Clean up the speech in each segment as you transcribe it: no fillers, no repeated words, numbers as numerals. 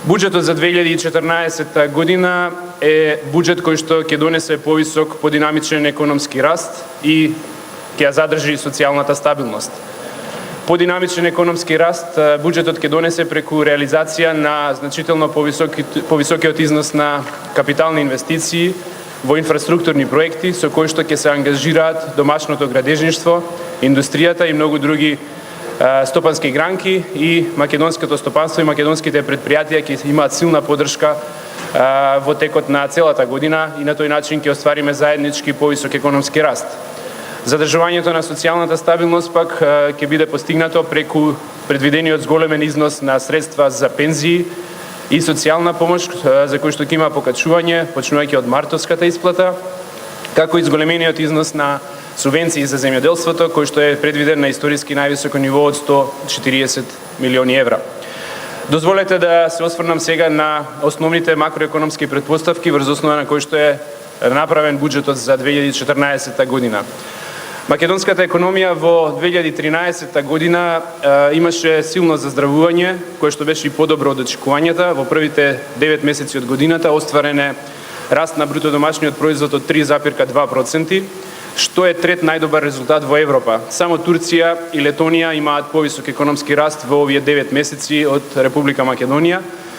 Буџетот за 2014 година е буџет кој што ќе донесе повисок подинамичен економски раст и ќе ја задржи социјалната стабилност. Подинамичен економски раст буџетот ќе донесе преку реализација на значително повисокиот износ на капитални инвестиции во инфраструктурни проекти со кои што ќе се ангажираат домашното градежништво, индустријата и многу други стопански гранки и македонското стопанство и македонските предпријатија ќе имаат силна поддршка во текот на целата година и на тој начин ќе оствариме заеднички повисок економски раст. Задржувањето на социјалната стабилност пак ќе биде постигнато преку предвидениот зголемен износ на средства за пензии и социјална помош за кој што ќе има покачување, почнувајќи од мартовската исплата, како и зголемениот износ на субвенции за земјоделството, кој што е предвиден на историски највисоко ниво од 140 милиони евра. Дозволете да се осврнам сега на основните макроекономски претпоставки врз основа на кои што е направен буџетот за 2014 година. Македонската економија во 2013 година имаше силно заздравување, кое што беше и подобро од очекувањата. Во првите 9 месеци од годината остварен е раст на бруто домашниот производ од 3,2%, што е трет најдобар резултат во Европа. Само Турција и Летонија имаат повисок економски раст во овие 9 месеци од Република Македонија,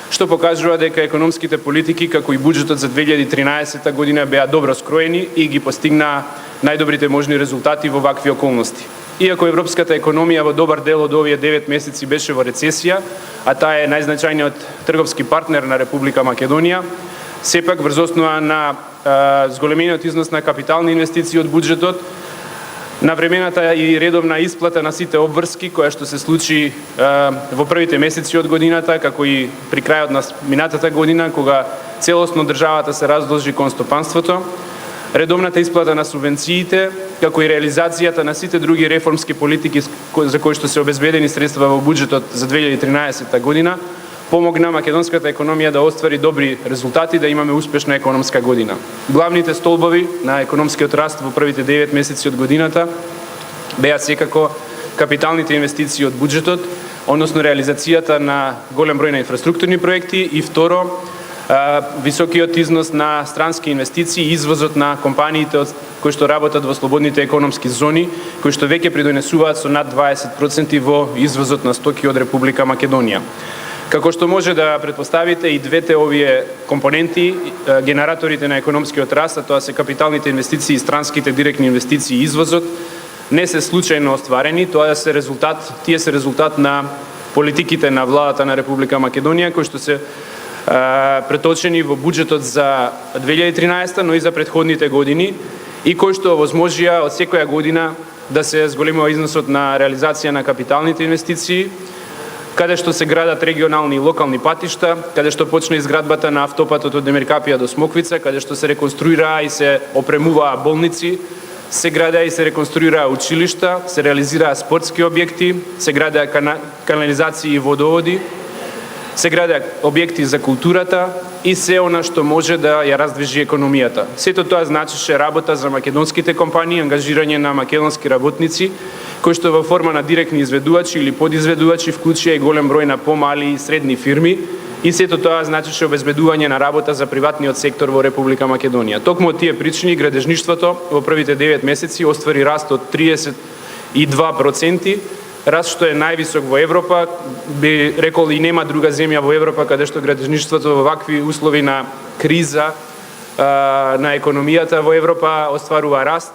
што покажува дека економските политики, како и буџетот за 2013 година, беа добро скроени и ги постигнаа најдобрите можни резултати во вакви околности. Иако европската економија во добар дел од овие 9 месеци беше во рецесија, а таа е најзначајниот трговски партнер на Република Македонија, сепак врз основа на зголемениот износ на капитални инвестиции од буџетот, навремената и редовна исплата на сите обврски, која што се случи во првите месеци од годината, како и при крајот на минатата година, кога целосно државата се раздолжи кон стопанството, редовната исплата на субвенциите, како и реализацијата на сите други реформски политики за кои што се обезбедени средства во буџетот за 2013 година, помогна македонската економија да оствари добри резултати, да имаме успешна економска година. Главните столбови на економскиот раст во првите 9 месеци од годината беа секако капиталните инвестиции од буџетот, односно реализацијата на голем број на инфраструктурни проекти и второ, високиот износ на странски инвестиции и извозот на компаниите кои што работат во слободните економски зони, кои што веќе придонесуваат со над 20% во извозот на стоки од Република Македонија. Како што може да претпоставите, и двете овие компоненти, генераторите на економскиот раст, а тоа се капиталните инвестиции и странските директни инвестиции и извозот, не се случајно остварени, тие се резултат на политиките на владата на Република Македонија, кои што се преточени во буџетот за 2013, но и за претходните години, и кои што овозможија од секоја година да се зголемува износот на реализација на капиталните инвестиции, каде што се градат регионални и локални патишта, каде што почне изградбата на автопатот од Демиркапија до Смоквица, каде што се реконструираа и се опремуваа болници, се градеа и се реконструираа училишта, се реализираа спортски објекти, се градеа канализации и водоводи, се градеа објекти за културата и се она што може да ја раздвижи економијата. Сето тоа значеше работа за македонските компании, ангажирање на македонски работници, кои што во форма на директни изведувачи или подизведувачи вклучија и голем број на помали и средни фирми, и сето тоа значеше обезбедување на работа за приватниот сектор во Република Македонија. Токму од тие причини градежништвото во првите 9 месеци оствари раст од 32%, раст што е највисок во Европа, би рекол и нема друга земја во Европа каде што градежништвото во вакви услови на криза на економијата во Европа остварува раст.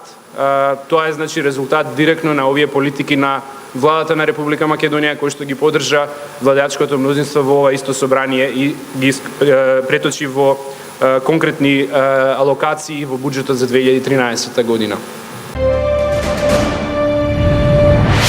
Тоа е значи резултат директно на овие политики на владата на Република Македонија, кој што ги поддржа владеачкото мнозинство во ова исто собрание и ги преточи во конкретни алокации во буџетот за 2013 година.